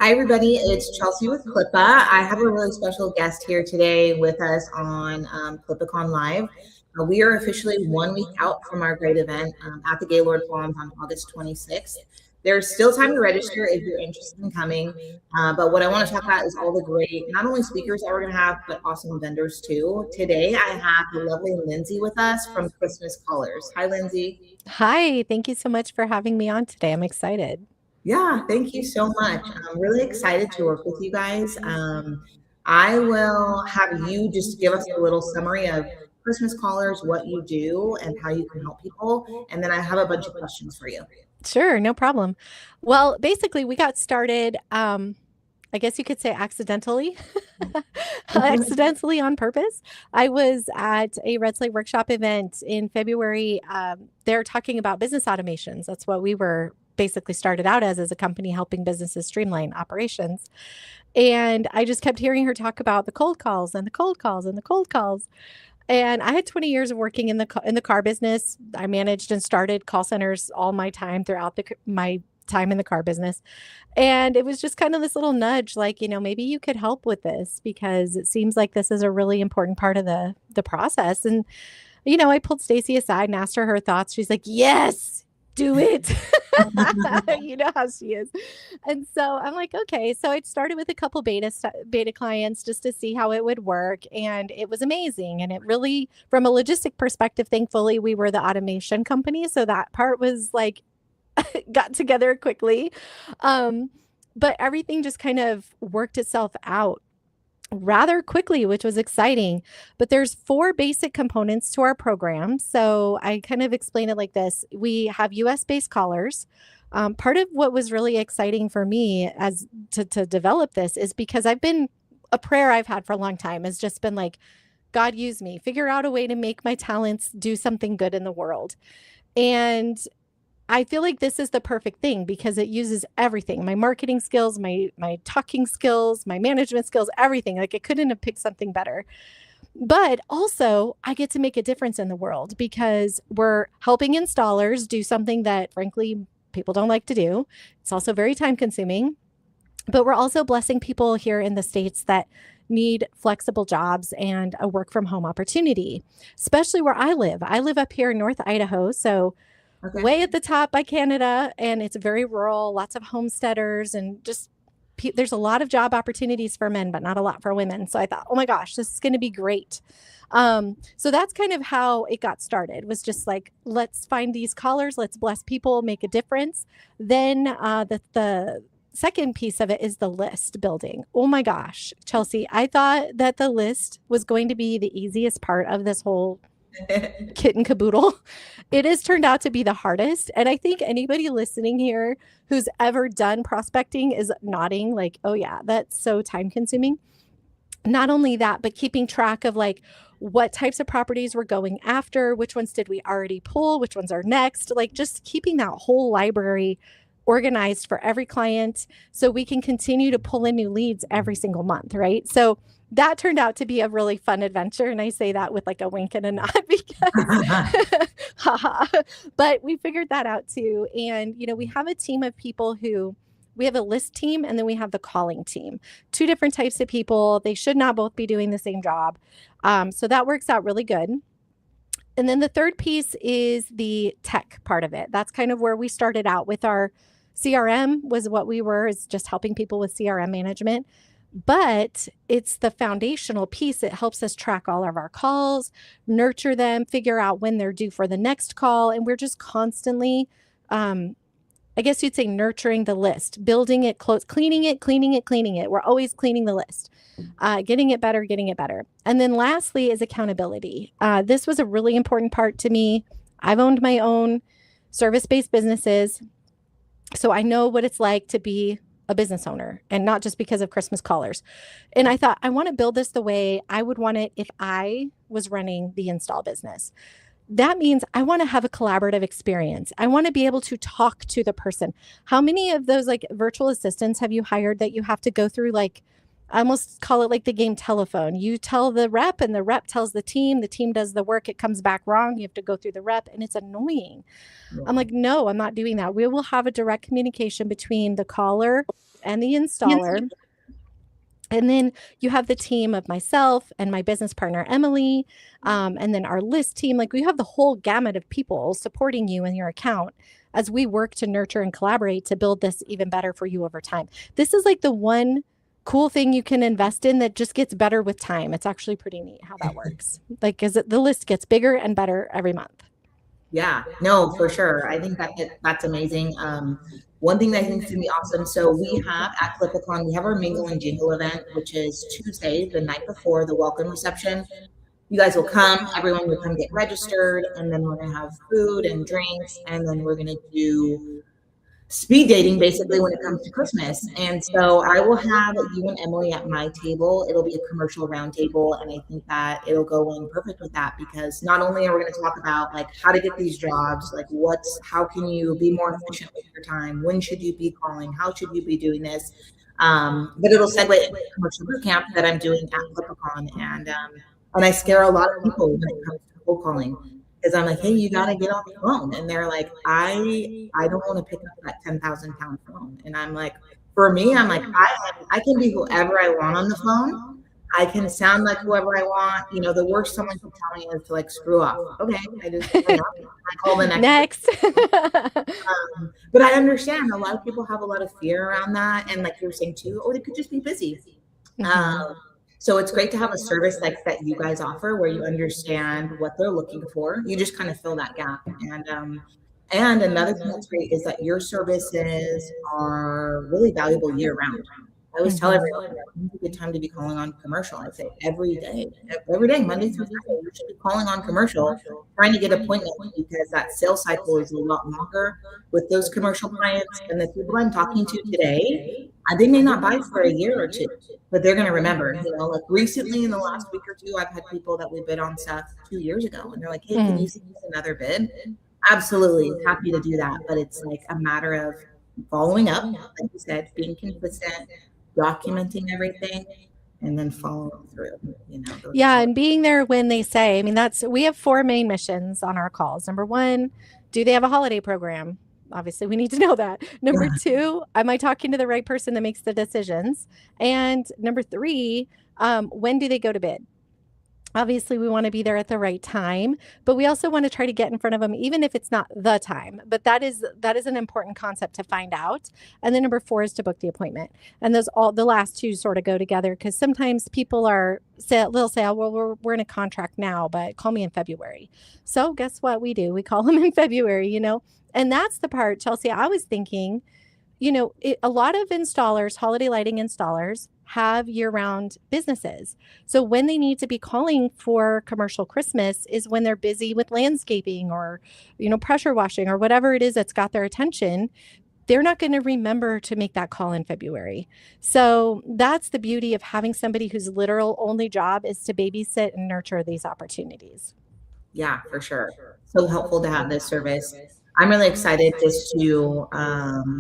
Hi, everybody. It's Chelsea with CLIPA. I have a really special guest here today with us on CLIPACon Live. We are officially 1 week out from our great event at the Gaylord Palms on August 26th. There's still time to register if you're interested in coming. But what I want to talk about is all the great, not only speakers that we're going to have, but awesome vendors too. Today, I have the lovely Lindsay with us from Christmas Colors. Hi, Lindsay. Hi, thank you so much for having me on today. I'm excited. Yeah, thank you so much. I'm really excited to work with you guys. I will have you just give us a little summary of Christmas callers, what you do, and how you can help people. And then I have a bunch of questions for you. Sure, no problem. Well, basically, we got started, I guess you could say accidentally, accidentally on purpose. I was at a Red Slate Workshop event in February. They're talking about business automations. That's what we were basically started out as a company helping businesses streamline operations. And I just kept hearing her talk about the cold calls and the cold calls and the cold calls. And I had 20 years of working in the car business. I managed and started call centers all my time throughout my time in the car business. And it was just kind of this little nudge, like, maybe you could help with this because it seems like this is a really important part of the process. And, I pulled Stacy aside and asked her thoughts. She's like, yes, do it. You know how she is. And so I'm like, okay. So I started with a couple beta clients just to see how it would work. And it was amazing. And it really, from a logistic perspective, thankfully, we were the automation company. So that part was like, got together quickly. But everything just kind of worked itself out rather quickly, which was exciting. But there's 4 basic components to our program. So I kind of explain it like this. We have US-based callers. Part of what was really exciting for me as to develop this is because a prayer I've had for a long time has just been like, God, use me, figure out a way to make my talents do something good in the world. And I feel like this is the perfect thing because it uses everything, my marketing skills, my talking skills, my management skills, everything. Like I couldn't have picked something better. But also I get to make a difference in the world because we're helping installers do something that frankly people don't like to do. It's also very time consuming, but we're also blessing people here in the States that need flexible jobs and a work from home opportunity, especially where I live. I live up here in North Idaho. So Okay. way at the top by Canada, and it's very rural, lots of homesteaders, and just there's a lot of job opportunities for men, but not a lot for women. So I thought, oh my gosh, this is going to be great. So that's kind of how it got started, was just like, let's find these callers, let's bless people, make a difference. Then the second piece of it is the list building. Oh my gosh, Chelsea, I thought that the list was going to be the easiest part of this whole kit and caboodle. It has turned out to be the hardest. And I think anybody listening here who's ever done prospecting is nodding like, oh yeah, that's so time consuming. Not only that, but keeping track of like what types of properties we're going after, which ones did we already pull, which ones are next, like just keeping that whole library organized for every client so we can continue to pull in new leads every single month, right? So that turned out to be a really fun adventure. And I say that with like a wink and a nod because, but we figured that out too. And, we have a team of people we have a list team and then we have the calling team, 2 different types of people. They should not both be doing the same job. So that works out really good. And then the third piece is the tech part of it. That's kind of where we started out with our CRM was what we were, is just helping people with CRM management. But it's the foundational piece. It helps us track all of our calls, nurture them, figure out when they're due for the next call. And we're just constantly, I guess you'd say, nurturing the list, building it close, cleaning it. We're always cleaning the list, getting it better. And then lastly is accountability. This was a really important part to me. I've owned my own service-based businesses, so I know what it's like to be a business owner, and not just because of Christmas callers. And I thought, I want to build this the way I would want it if I was running the install business. That means I want to have a collaborative experience. I want to be able to talk to the person. How many of those like virtual assistants have you hired that you have to go through, like, I almost call it like the game telephone. You tell the rep and the rep tells the team does the work, it comes back wrong. You have to go through the rep and it's annoying. Yeah. I'm like, no, I'm not doing that. We will have a direct communication between the caller and the installer. And then you have the team of myself and my business partner, Emily, and then our list team. Like we have the whole gamut of people supporting you in your account as we work to nurture and collaborate to build this even better for you over time. This is like the one cool thing you can invest in that just gets better with time. It's actually pretty neat how that works. Like, the list gets bigger and better every month. Yeah, no, for sure. I think that's amazing. One thing that I think is gonna be awesome. So we have at CLIPA, we have our Mingle and Jingle event, which is Tuesday, the night before the welcome reception. You guys will come, everyone will come get registered, and then we're gonna have food and drinks, and then we're gonna do speed dating basically when it comes to Christmas. And so I will have you and Emily at my table. It'll be a commercial roundtable, and I think that it'll go in perfect with that, because not only are we going to talk about like how to get these jobs, like how can you be more efficient with your time, when should you be calling, how should you be doing this, but it'll segue into commercial boot camp that I'm doing at FlipAcon, and I scare a lot of people when it comes to cold calling. Because I'm like, hey, you got to get on the phone. And they're like, I don't want to pick up that 10,000-pound phone. And I'm like, for me, I'm like, I can be whoever I want on the phone. I can sound like whoever I want. You know, the worst someone can tell me is to like screw off. Okay, I call the next. But I understand a lot of people have a lot of fear around that. And like you were saying too, they could just be busy. Mm-hmm. So it's great to have a service like that you guys offer, where you understand what they're looking for. You just kind of fill that gap. And another thing that's great is that your services are really valuable year round. I always tell everyone, it's a good time to be calling on commercial. I say every day, Monday through Friday, you should be calling on commercial, trying to get appointments, because that sales cycle is a lot longer with those commercial clients. And the people I'm talking to today, they may not buy for a year or two, but they're going to remember. You know, like recently in the last week or two, I've had people that we bid on stuff 2 years ago, and they're like, hey, can you send us another bid? Absolutely, happy to do that. But it's like a matter of following up, like you said, being consistent, documenting everything, and then following through, you know. Yeah, and being there when they say. I mean, we have 4 main missions on our calls. Number 1, do they have a holiday program? Obviously, we need to know that. Number 2, am I talking to the right person that makes the decisions? And number 3, when do they go to bid? Obviously, we want to be there at the right time, but we also want to try to get in front of them, even if it's not the time. But that is an important concept to find out. And then number 4 is to book the appointment. And the last 2 sort of go together, because sometimes people they'll say, oh, well, we're in a contract now, but call me in February. So guess what we do? We call them in February, you know. And that's the part, Chelsea, I was thinking, you know, a lot of installers, holiday lighting installers, have year-round businesses. So when they need to be calling for commercial Christmas is when they're busy with landscaping or, you know, pressure washing or whatever it is that's got their attention. They're not going to remember to make that call in February. So that's the beauty of having somebody whose literal only job is to babysit and nurture these opportunities. Yeah, for sure. So helpful to have this service. I'm really excited just to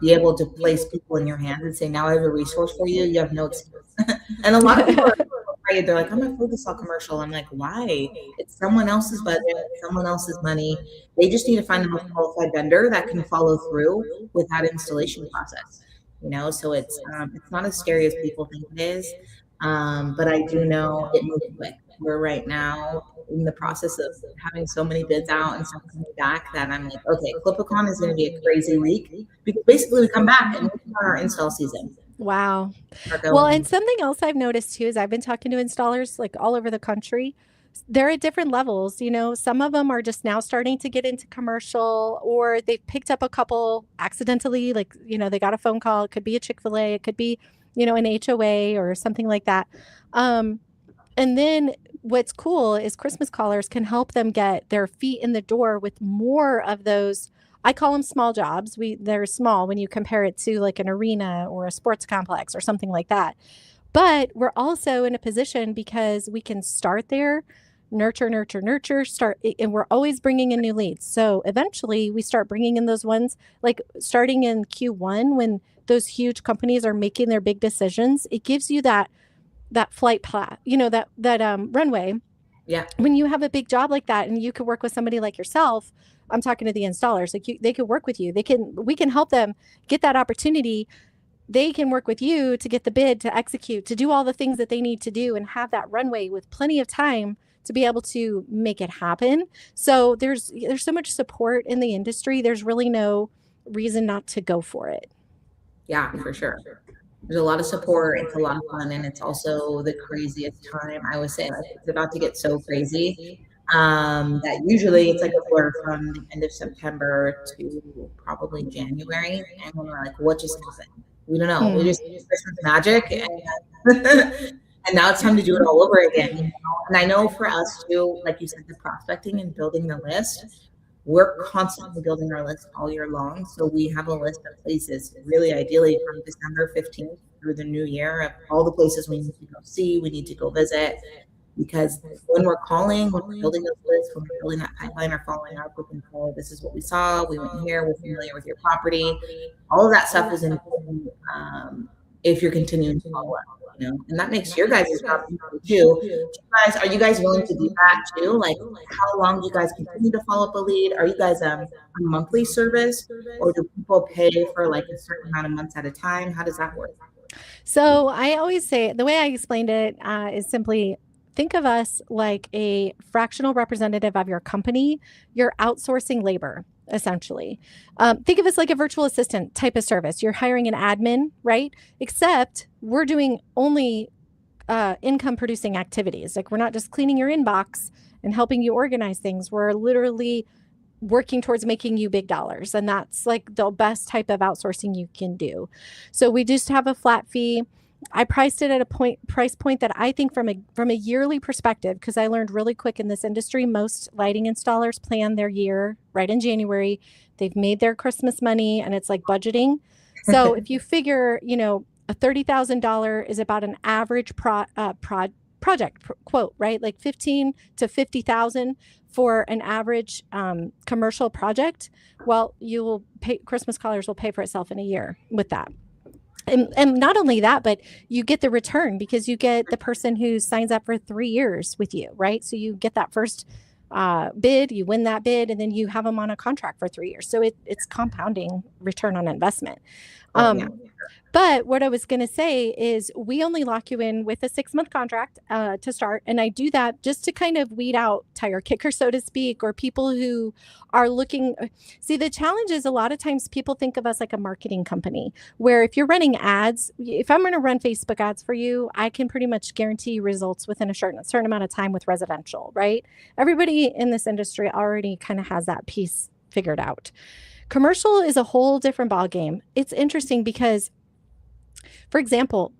be able to place people in your hands and say, now I have a resource for you. You have no excuse. And a lot of people are afraid. They're like, I'm afraid to sell commercial. I'm like, why? It's someone else's budget, someone else's money. They just need to find the most qualified vendor that can follow through with that installation process. You know, so it's not as scary as people think it is. But I do know it moves quick. We're right now in the process of having so many bids out and stuff coming back that I'm like, okay, FlipAcon is going to be a crazy week, because basically we come back and we start our install season. Wow. Well, and something else I've noticed too is I've been talking to installers like all over the country. They're at different levels. You know, some of them are just now starting to get into commercial, or they've picked up a couple accidentally, like, you know, they got a phone call. It could be a Chick-fil-A. It could be, you know, an HOA or something like that. And then what's cool is Christmas callers can help them get their feet in the door with more of those. I call them small jobs. They're small when you compare it to like an arena or a sports complex or something like that. But we're also in a position because we can start there, nurture, and we're always bringing in new leads. So eventually we start bringing in those ones, like starting in Q1 when those huge companies are making their big decisions. It gives you that flight path, you know, that runway. Yeah. When you have a big job like that and you could work with somebody like yourself, I'm talking to the installers, like they could work with you. We can help them get that opportunity they can work with you to get the bid, to execute, to do all the things that they need to do and have that runway with plenty of time to be able to make it happen. So there's so much support in the industry. There's really no reason not to go for it. Yeah, for sure. There's a lot of support. It's a lot of fun, and it's also the craziest time. I would say, like, it's about to get so crazy that usually it's like a blur from the end of September to probably January, and when we're like, what just happened? We don't know. We just Christmas magic, and and now it's time to do it all over again. You know? And I know for us too, like you said, the prospecting and building the list. We're constantly building our list all year long. So we have a list of places, really ideally from December 15th through the new year, of all the places we need to go see, we need to go visit. Because when we're calling, when we're building those lists, when we're building that pipeline or following up with info, this is what we saw, we went here, we're familiar with your property. All of that stuff is important if you're continuing to follow up. You know, and that makes your guys' job too. Are you guys willing to do that too? Like, how long do you guys continue to follow up a lead? Are you guys a monthly service, or do people pay for like a certain amount of months at a time? How does that work? So I always say, the way I explained it is simply, think of us like a fractional representative of your company. You're outsourcing labor, essentially. Think of us like a virtual assistant type of service. You're hiring an admin, right? Except we're doing only income producing activities. Like, we're not just cleaning your inbox and helping you organize things. We're literally working towards making you big dollars. And that's like the best type of outsourcing you can do. So we just have a flat fee. I priced it at a price point that I think from a yearly perspective, because I learned really quick in this industry, most lighting installers plan their year right in January. They've made their Christmas money, and it's like budgeting. So if you figure, a $30,000 is about an average project quote, right? Like 15 to 50,000 for an average commercial project. Well, you will pay, Christmas colors will pay for itself in a year with that. And not only that, but you get the return because you get the person who signs up for 3 years with you, right? So you get that first bid, you win that bid, and then you have them on a contract for 3 years. So it's compounding return on investment. But what I was going to say is we only lock you in with a 6-month contract to start. And I do that just to kind of weed out tire kickers, so to speak, or people who are looking. See, the challenge is a lot of times people think of us like a marketing company, where if you're running ads, if I'm going to run Facebook ads for you, I can pretty much guarantee results within a certain amount of time with residential, right? Everybody in this industry already kind of has that piece figured out. Commercial is a whole different ballgame. It's interesting because, for example,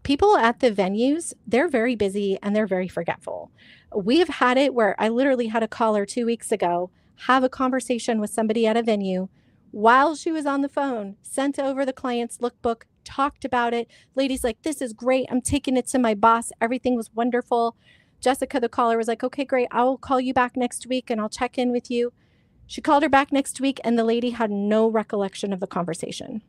people at the venues, they're very busy and they're very forgetful. We have had it where I literally had a caller 2 weeks ago have a conversation with somebody at a venue while she was on the phone, sent over the client's lookbook, talked about it. Lady's like, this is great. I'm taking it to my boss. Everything was wonderful. Jessica, the caller, was like, okay, great. I will call you back next week and I'll check in with you. She called her back next week and the lady had no recollection of the conversation.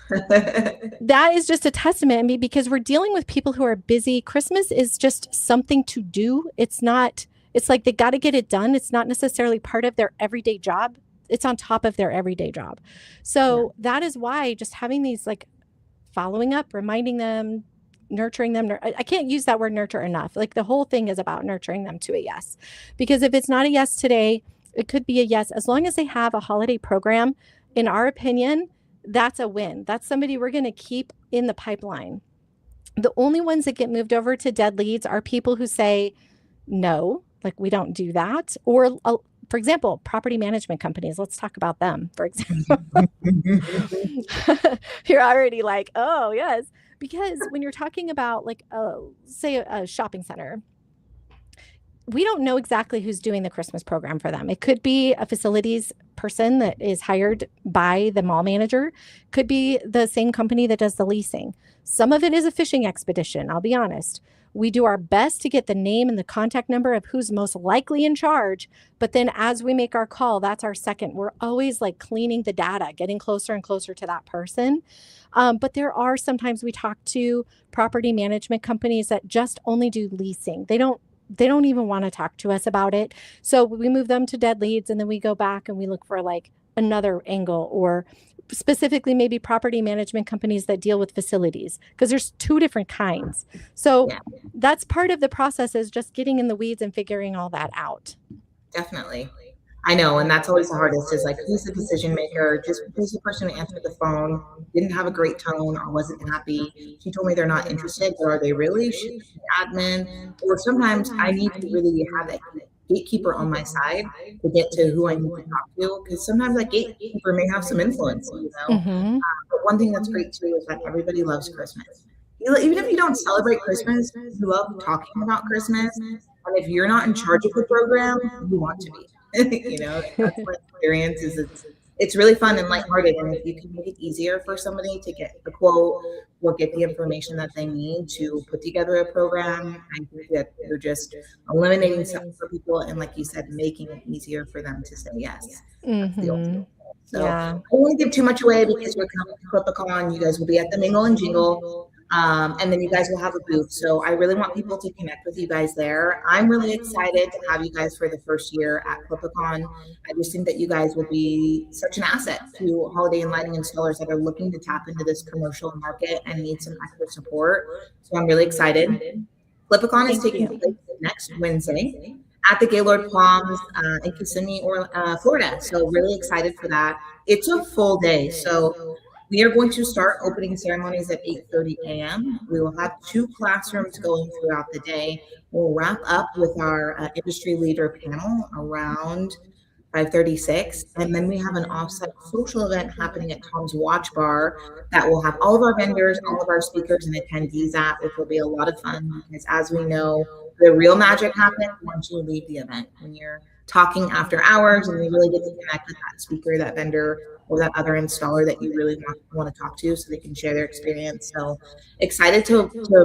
That is just a testament to me because we're dealing with people who are busy. Christmas is just something to do. It's like they got to get it done. It's not necessarily part of their everyday job. It's on top of their everyday job. So that is why just having these, like, following up, reminding them, nurturing them. I can't use that word nurture enough. Like, the whole thing is about nurturing them to a yes. Because if it's not a yes today, it could be a yes. As long as they have a holiday program, in our opinion, that's a win. That's somebody we're going to keep in the pipeline. The only ones that get moved over to dead leads are people who say, no, like, we don't do that. Or, for example, property management companies. Let's talk about them, for example. You're already like, oh, yes. Because when you're talking about, like, say, a shopping center, we don't know exactly who's doing the Christmas program for them. It could be a facilities person that is hired by the mall manager. Could be the same company that does the leasing. Some of it is a fishing expedition, I'll be honest. We do our best to get the name and the contact number of who's most likely in charge. But then as we make our call, that's our second. We're always like cleaning the data, getting closer and closer to that person. But there are sometimes we talk to property management companies that just only do leasing. They don't even want to talk to us about it. So we move them to dead leads and then we go back and we look for like another angle, or specifically maybe property management companies that deal with facilities, because there's two different kinds. So Yeah. that's part of the process, is just getting in the weeds and figuring all that out. Definitely. I know, and that's always the hardest is like, who's the decision maker? Just because the person who answered the phone didn't have a great tone or wasn't happy, she told me they're not interested, but are they really? Should it be admin? Or sometimes I need to really have that gatekeeper on my side to get to who I need to talk to, because sometimes that gatekeeper may have some influence, you know? Mm-hmm. But one thing that's great too is that everybody loves Christmas. Even if you don't celebrate Christmas, you love talking about Christmas. And if you're not in charge of the program, you want to be. You know, that's my experience. Is it's really fun and lighthearted, and if you can make it easier for somebody to get the quote or get the information that they need to put together a program, I think that you're just eliminating something for people, and like you said, making it easier for them to say yes. That's the ultimate Mm-hmm. goal. So Yeah. I don't want to give too much away because we're coming to ClippaCon. You guys will be at the Mingle and Jingle. And then you guys will have a booth. So I really want people to connect with you guys there. I'm really excited to have you guys for the first year at ClippaCon. I just think that you guys will be such an asset to holiday and lighting installers that are looking to tap into this commercial market and need some extra support. So I'm really excited. ClippaCon is taking place next Wednesday at the Gaylord Palms in Kissimmee, Florida. So really excited for that. It's a full day. So we are going to start opening ceremonies at 8:30 a.m. We will have 2 classrooms going throughout the day. We'll wrap up with our industry leader panel around 5:36, and then we have an offsite social event happening at Tom's Watch Bar that will have all of our vendors, all of our speakers and attendees at, which will be a lot of fun because, as we know, the real magic happens once you leave the event, when you're talking after hours and you really get to connect with that speaker, that vendor, or that other installer that you really want to talk to so they can share their experience. So excited to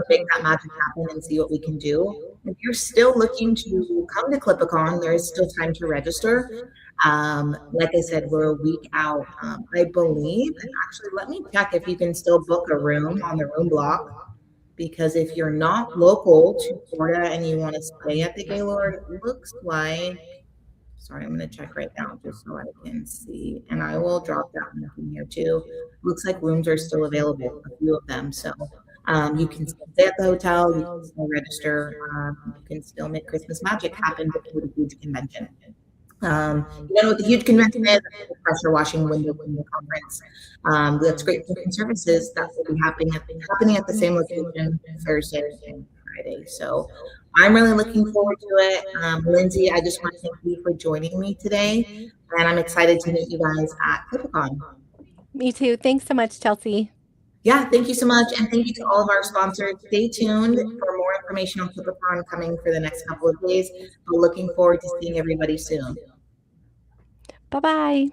make that magic happen and see what we can do. If you're still looking to come to ClippaCon, there is still time to register. Like I said, we're a week out, I believe. And actually, let me check if you can still book a room on the room block. Because if you're not local to Florida and you want to stay at the Gaylord, it looks like, sorry, I'm going to check right now just so I can see. And I will drop that link in here too. Looks like rooms are still available, a few of them. So you can still stay at the hotel, you can still register, you can still make Christmas magic happen before the huge convention. You know what the huge convention is? The pressure washing window cleaning conference. That's Great Kitchen Services that will be happening at the same location Thursday and Friday. So I'm really looking forward to it. Lindsay, I just want to thank you for joining me today, and I'm excited to meet you guys at ClippaCon. Me too. Thanks so much, Chelsea. Yeah, thank you so much, and thank you to all of our sponsors. Stay tuned for more information on ClippaCon coming for the next couple of days. We're looking forward to seeing everybody soon. Bye-bye.